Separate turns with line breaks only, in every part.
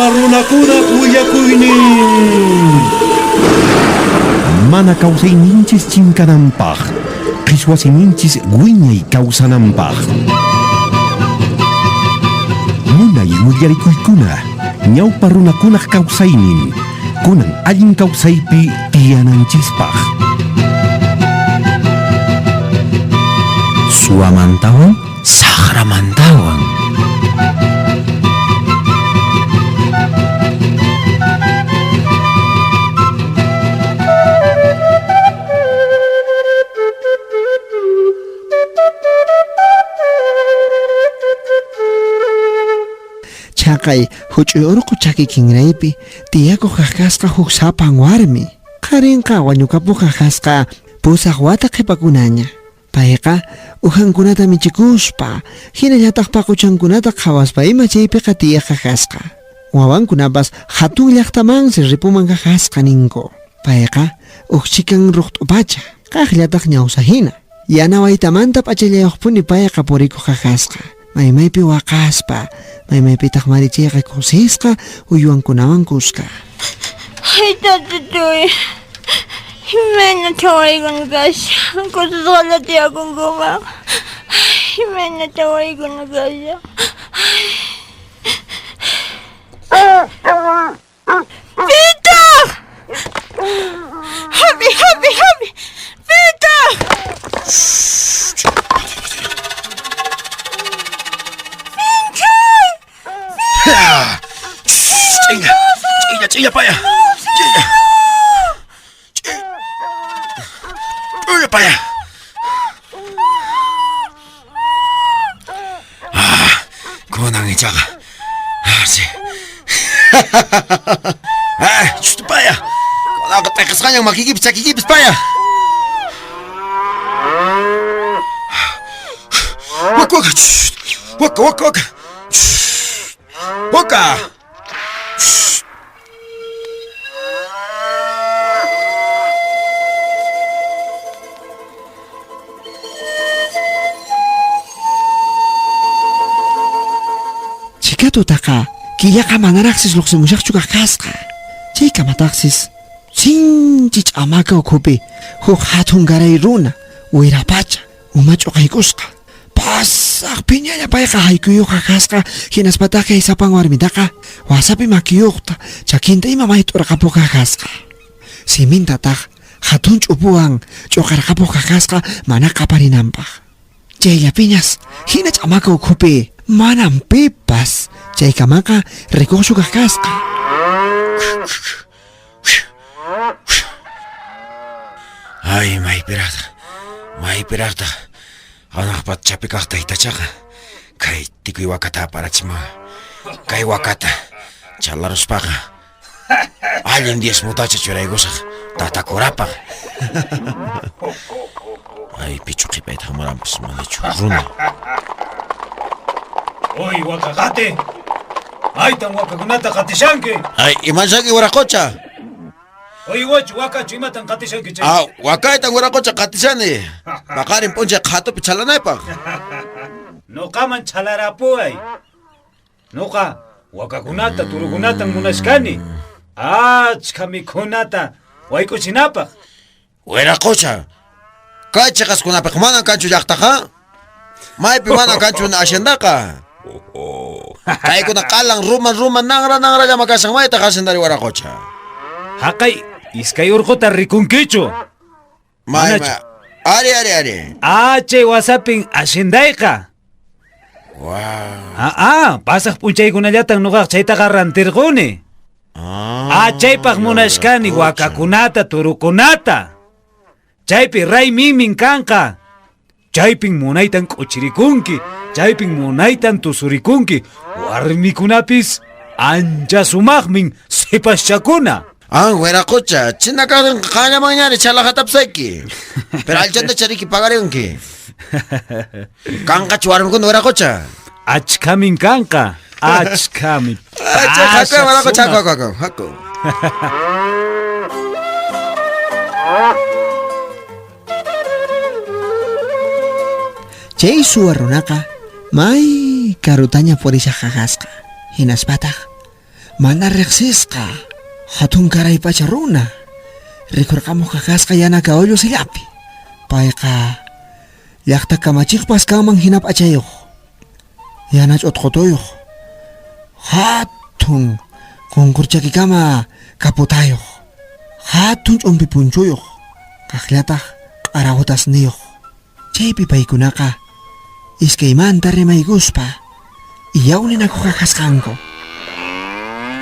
ñawpa runakuna willakuynin.
Mana kawsayninchis chinkananpaq, qhichwasininchis wiñay kawsananpaq. Munay willarikuykuna, ñawpa runakunaq kawsaynin, kunan allin kawsaypi tiyananchispaq.
Suwamantawan, saqramantawan.
Chaqay huch'uy urqu chaki kinraypi tiyaku qaqasqa huk sapan warmi. Qarinqa wañukapu qaqasqa pusaq wata qhipakunaña. Payqa uhankunata michikuspa, hinallataq paquchankunata qhawaspa ima chaypiqa tiyaq qaqasqa. Wawankunapas hatun llaqtamansi ripuman qaqasqa ninku. Payqa uqchikan ruqt'upacha, qaqllataq ñawsahina. Yana waytamanta p'achallayuqpuni payqa purikuq qaqasqa. Maymaypi waqaspa, maymaypitaq marichayqa kusisqa, uywankunawan kusqa.
Ay, tatutoy. Himena tawaygon kasya. Kususolati akong gumang. Himena tawaygon kasya. Vita! Happy! Vita!
Chinga, paya. Chinga, paya. Kunang ichaga. Sí. Chutu paya. Kunang katekas kanyang makikipis paya. Waka.
Chikatutaqa killaqa manaraqsis lluqsimushaqchu qaqasqa. Chayqa mataqsis sinchi ch'amaka ukhupi huk hatun garay runa wirapacha umach'uqaykusqa. Pasaq piñalla payqa haykuyuq qaqasqa hinaspataqa isapan warmitaqa wasapi makiyuqta chakinta ima mayt'urqapuq qaqasqa. Simintataq hatun ch'upuwan ch'uqarqapuq qaqasqa mana qaparinanpaq. Chayllapiñas hina ch'amaka ukhupi manan pipas chaykamaqa rikuqchu qaqasqa.
Ay, maypiraqta hanaqpat chapikaqta itachaqa kay tikuy wakata aparachima. Kay wakata chalaruspaqa allin 10 mutacha churaygusaq tatakurapaq. Ay, pichu qhipayta hamuranpas manachu runa.
Oy, wakaqate. Aytan wakakunata qatishanki.
Ay, imanshanki waraqucha.
Oy, wakachu imatan qatishanki chay.
Wakaytan waraqucha qatishani. Paqarin p'unchay qhatupi chalanaypaq.
Nuqaman chalarapuay. Nuqa wakakunata turukunatan munashkani. Achka mikhunata waykuchinapaq.
Wiraqucha. Kay chiqaskunapaq manan kanchu llaqtaqa? Maypi manan kanchu ashendaqa. Kaykuna qalan ruman nangra llamakashan mayta qasindari waraqucha.
Haqay iskay urquta rikunkichu.
Ari.
Chay wasapin ashindayqa.
Wow.
Pasaq p'unchaykunallatan nuqaq chaytaqa rantirquni. Chaypaq munashkani wakakunata turukunata. Chaypi ray mimin kanqa. Chaypin munaytan k'uchirikunki. Chaypin munaytan tusurikunki. Warmikunapis ancha sumaqmin sipaschakuna.
Wiraqucha, chinakarin qallamanñari chalaqatapsayki. Pero alchanta chariki pagariyunki. Kanqachu warmikuna wiraqucha.
Achkamin kanqa. Achkami.
Haku.
Chay suwa runaqa may karutaña purishaq qaqasqa. Hinaspataq mana riqsisqa hatun karaypacha runa rikurqamuq kakasqa yana kawallu sillapi payqa llaqta kamachiqpas kanman hina p'achayuq yana ch'utqutuyuq hatun qunqurchakikama kaputayuq hatun ch'umpi punchuyuq kaqllataq q'arahutas niyuq chaypi paykunaqa iskaymanta rimaykuspa iyawninakuq kakasqanku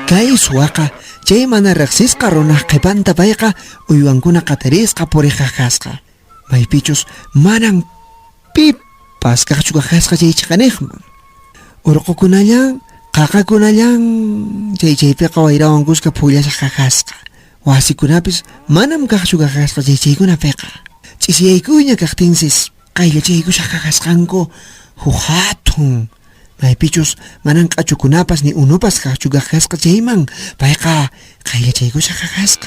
kay suwaqa chay mana riqsisqa runaq qhipanta payqa uywankuna qatarisqa puriq kakasqa maypichus manan pipas kaqchu kakasqa chay chiqaniqman urqukunallan qaqakunallan chaypiqa wayrawankusqa phullashaq kakasqa wasikunapis manam kaqchu kakasqa chaykunapiqa ch'isiyaykuña kaqtinsis qayllachaykushaq kakasqanku huk hatun maypichus manan q'achukunapas ni unupas kaqchu kakasqa chayman payqa qayllachaykushaq kakasqa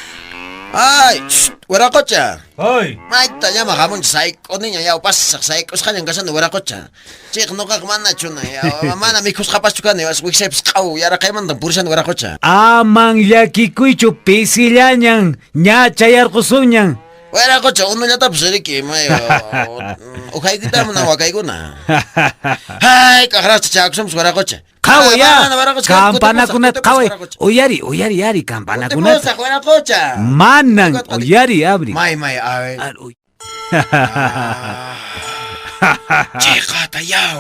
Ay, warakocha.
Hoy.
Maita llama jamón saiko niña ya pasaq saikos kañan kasano warakocha. Chik nuqaq mana chuna ya mana mikhus qapas chukani was wikseps qaw yara qaymanta purisan warakocha.
Aman llakikuychu pisillañan ña chayarqusuñan.
Warakocha unullatapas riki mayo. Uhaykita mana wakaykuna. Hay kaqrasta chakusamos warakocha.
Qhawa ya kampanakunata qhaway uyari kampanakunata
warakocha.
Manan uyari abri.
May a ver. Chikata yaw.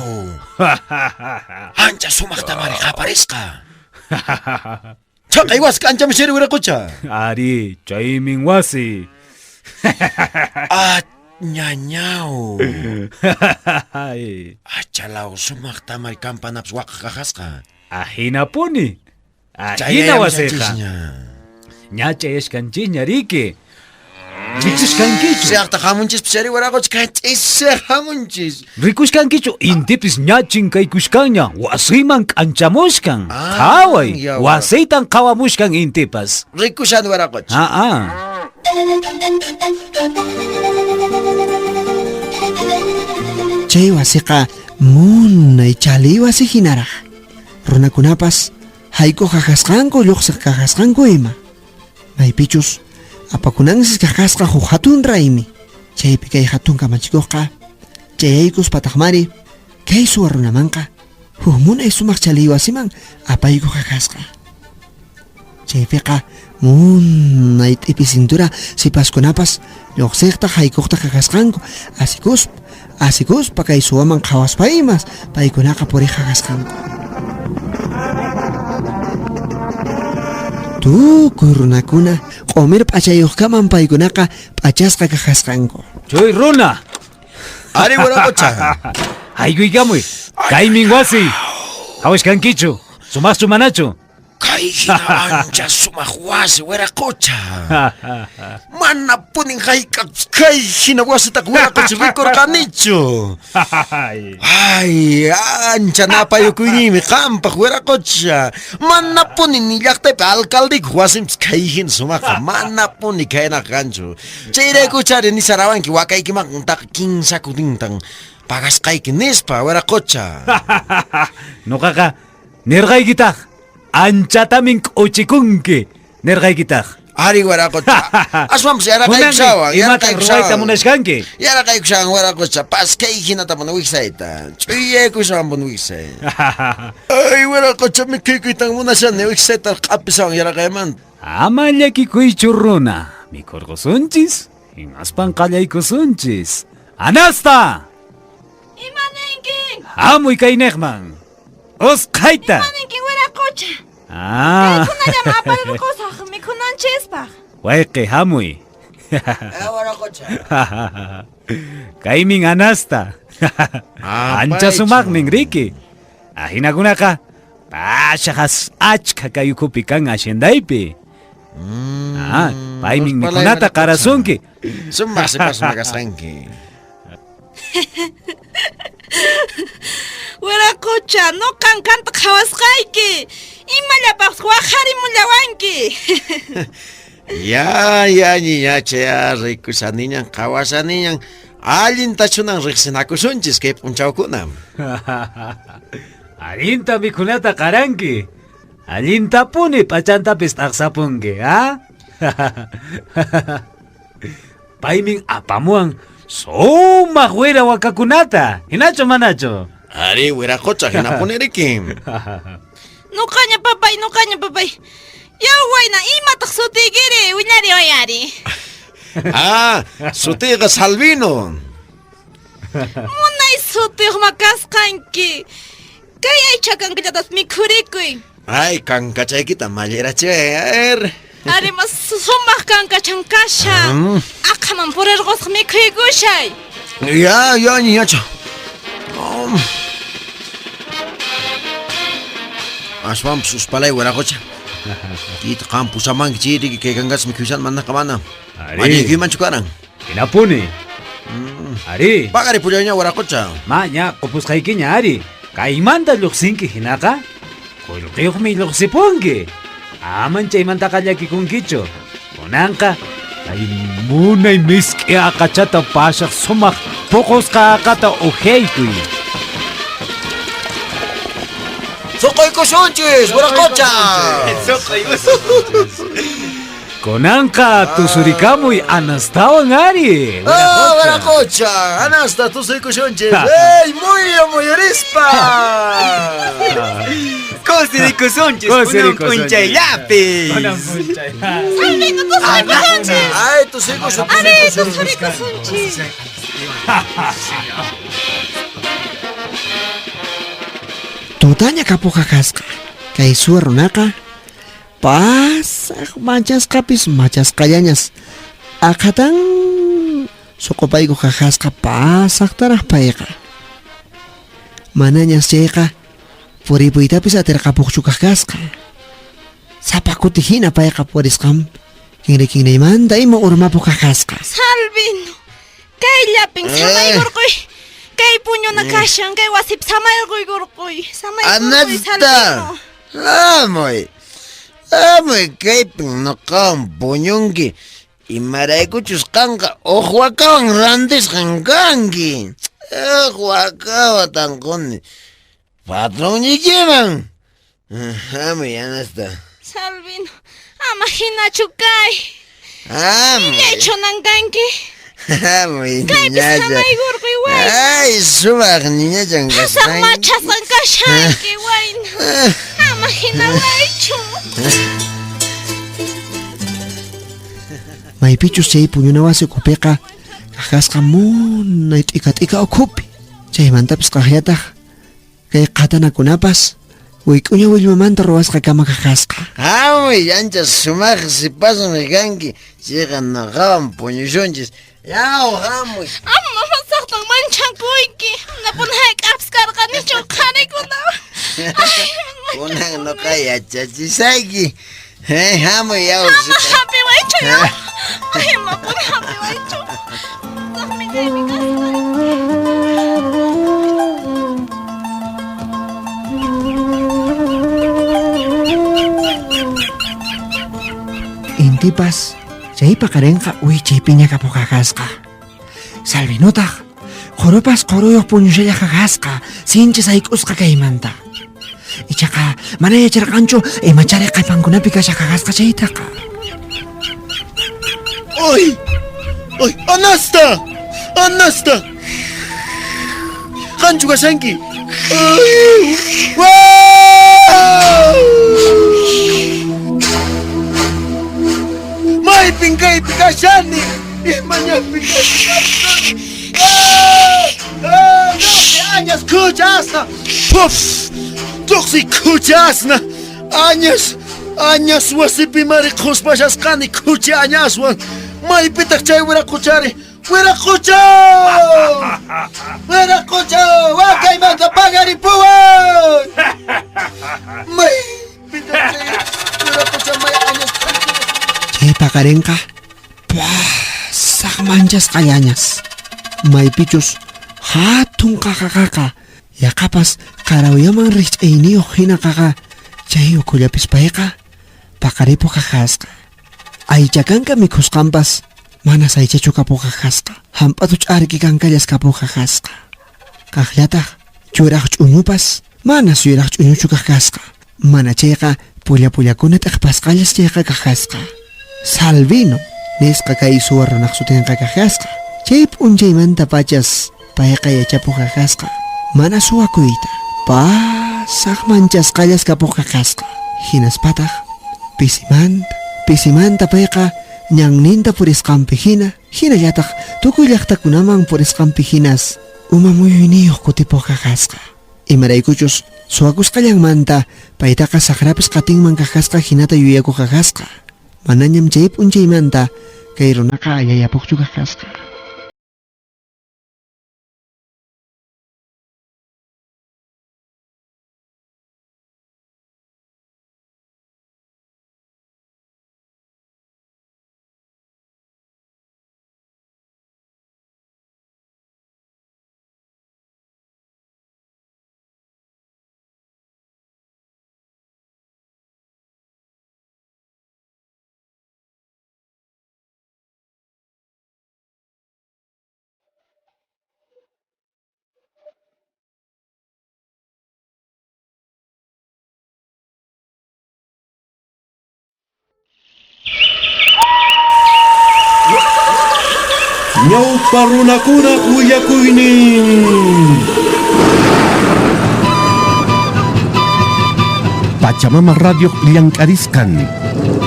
Ancha sumakta mari qaparisqa. Chaqay was kancha misiri warakocha.
Ari chaymin wasi.
Ñañaw. Achalaw sumakta mari kampanaps waqaqasqa.
Ahinapuni. Ahina waseqa. Ña chayashkanchis riki. Chishkankichu.
Seaqta hamunchis pisari warakocha kanchis hamunchis.
Rikushkankichu intipis ña chinkaykushkanña wasiyman k'anchamushkan. Qhaway wasiytan qhawamushkan intipas.
Rikushan warakocha.
chay wasiqa munay chali wasi hinaraq runakunapas hayku qaqasqanku lluqsiq qaqasqanku ima maypichus apakunansis qaqasqa huk hatun raymi chaypi kay hatun kamachikuqqa chayaykus pataqmari kay suwa runamanqa huk munay sumaq chali wasiman apayku qaqasqa chaypiqa munay t'ipi cintura sipaskunapas lluqsiqta haykuqta qaqasqanku asikuspa kay suwaman qhawaspa imas paykunaqa puriq qaqasqanku tukuy runakuna q'umir p'achayuqkaman paykunaqa p'achasqa qaqasqanku
Chuy runa.
Ari warakocha.
Haykuykamuy. Kaymin wasi. Hawashkankichu. Sumaqchu manachu.
Kay hina ancha sumaq wasi warakocha. Mana punin haykaq kay hina wasitaq warakocha rikurqanichu. Ay, ancha napayukuynimi qampaq warakocha. Mana punin ni llaqtaypi alcaldiq wasimpas kay hina sumaqa mana puni kaynaq kanchu. Chayraykuchari nisarawanki wakaykimanta 15 kutintan pagasqayki nispa warakocha.
Nuqaqa nirqaykitaq. Anchatamin k'uchikunki nirqaykitaq.
Ari warakocha. Aswampas yarakaykushawan.
Imatan ruwayta munashkanki.
Yarakaykushawan warakocha. Paskay hinatapan wiksayta. Chuyaykushawan wiksay. Ay warakocha mikhaykuytan munashani wiksayta q'apisawan yarakayman.
Ama llakikuychu runa. Mikurqusunchis. Hinaspan qallaykusunchis. Anasta!
Imanenki!
Hamuy kayniqman. Usqayta!
Imanenki warakocha! Kunallam apayruqusaq mikhunanchispaq.
Wayqi hamuy.
Warakocha.
Kaymin anasta. Ancha sumaqmin riki. Ahinakunaqa pashaqas achka kayukupi kan ashendaypi. Paymin mikhunata qarasunki.
Sumaq sipas maqasqanki.
Warakocha, no kankanta qhawasqayki. Imallapaq waqharimullawanki.
Ya, niña, chaya rikusaniñan, qhawasaniñan. Allintachunan riqsinakusunchis kay p'unchawkunam.
Allinta mikhunata qaranki. Allintapuni pachantapis taqsapunki, ha? Paymin apamuan sumaq wira wakakunata. Hinachu manachu?
Ari, wiraqucha hinapunirikim.
Nuqaña papay. Yawayna imataq sutikiri wiñari oyari.
Sutiqa Salvino.
Munay sutiq makasqanki. Kay aycha kankallatas mikhurikuy.
Ay, kankachaykita mallirachiway.
Ari mas sumaq kankachankasha. Aqhaman purirqusqa mikhuykushay.
Ya, niñacha. Ashwan suspalay wiraqucha. Kita kampus aman chiri que kangas mikhusan manna kamana. Ari kiman chukaran.
Hinapuni. Ari.
Pagari pullanya wiraqucha.
Maña qupusqaykiña ari. Kaymanta lluqsinki hinaqa. Qullqiyuqmi lluqsipunki. Aman chaymantaqa llakikunkichu. Kunanqa kay munay misk'i aqachata pashaq sumaq puqusqa aqata uheykuy.
Suquykusunchis wiraqucha.
Kunanqa tusurikamuy anastawan ari.
Wiraqucha. Anasta tusuykusunchis. Ey, muy rispa.
Kusirikusunchis kunan punchayllapis.
Salvino tusuykusunchis.
Ay, tusuykusunchis.
Ari tusuykusunchis.
Tutaña kapuqa kasqa. Kay suwa runaqa pasaq machasqapis machasqallañas. Aqhatan suqupayku qaqasqa pasaqtaraq payqa. Manañas chayqa puripuytapis atirqapuqchu kasqa. Sapakuti hina payqa purisqam kinrikinnaymanta ima urmapuq kasqa.
Salvino. Kayllapin samaygurquy. Kay puñuna kashan, kay wasip samayrquykurquy.
Anasta. Amoy kaypin nuqawan puñunki. Imaraykuchus kanqa uqwakawan randisqan kanki. Uqwakawa tanquni. Patronnikiman. Amoy anasta.
Salvino, ama hinachu kay. Illachunan kanki.
Amoy
Kaypis
niñacha.
samaygurquy wayna.
Ay, sumaq niñachan
Hasaq
kasqan.
machasan kashanki wayna. Ama hina waychu.
Maypichus chay puñuna wasi kupiqa qaqasqa munay t'ika ukhupi. Chaymantapis qaqllataq kay qatanakunapas wik'uña willmamanta ruwasqa kama qaqasqa.
Amoy ancha sumaq sipasan kanki. Chayqa nuqawan puñushunchis. Yaw, amoy.
Ama pasaqtan manchankuyki. Napun hayk'apis karqanichu qhariykuna.
Kunan nuqa yachachisayki. Amoy yaw.
Ama hapi waychu yo. Ay, mapun hapi waychu. Saqmi kaymi
Intipas chay paqarinqa wichaypiña kapuqa kasqa. Salvinutaq qurupas quruyuq puñushalla qaqasqa sinchis hayk'usqa kaymanta. Ichaqa mana yacharqanchu imachari qaypankunapi kasha qaqasqa chaytaqa.
Oy, Anasta. Qanchu kashanki. Maypin kaypi kashani. Imañapin kashani. No, añas kuchasna. Puf, tuqsi kuchasna. Añas wasipi mari quspashasqani kuchi añaswan. Maypitaq chay wiraquchari. Wiraqucha! Wakaymanta pagaripuwan! Maypitaq chay wiraqucha may añas.
Chay paqarinqa pasaq manchasqallañas. Maypichus hatun qaqaqaqa yaqapas qarawllaman riqch'ayniyuq hina qaqa chay ukullapis payqa paqaripuq qaqasqa. Aychakanka mikhusqanpas manas aychachu kapuq qaqasqa. Hamp'atu ch'arki kankallas kapuq qaqasqa. Kaqllataq churaq ch'uñupas manas yuraq ch'uñuchu qaqasqa. Mana chayqa pulla-pullakunata aqpasqallas chayqa kajasqa. Salvino nisqa kay suwarrunaq sutinqa kajasqa. Chay p'unchaymanta pachas payqa yachapuq kajasqa. Mana suwakuyta pasaq manchasqallas kapuq kajasqa. Hinaspataq pisimanta payqa ñanninta purisqanpi hinallataq tukuy llaqtakunaman purisqanpi hinas uma muyuyniyuq kutipuq kajasqa. Imaraykuchus suwakusqallanmanta paytaqa saqrapis qatinman kajasqa hinata yuyakuq kajasqa. Manañam chay p'unchaymanta kay runaqa yayapuqchu kajasqa.
Ñawpa runakuna willakuynin. Pachamama Radio llankariskan.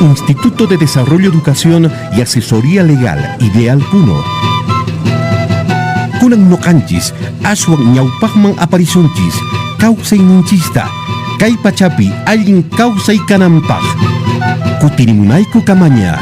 Instituto de Desarrollo, Educación y Asesoría Legal Ideal Puno. Kunan noqanchis aswan ñawpaqman aparisunchis kawsayninchista kay pachapi allin kawsaykananpaq. Kutirimunayku kamaña.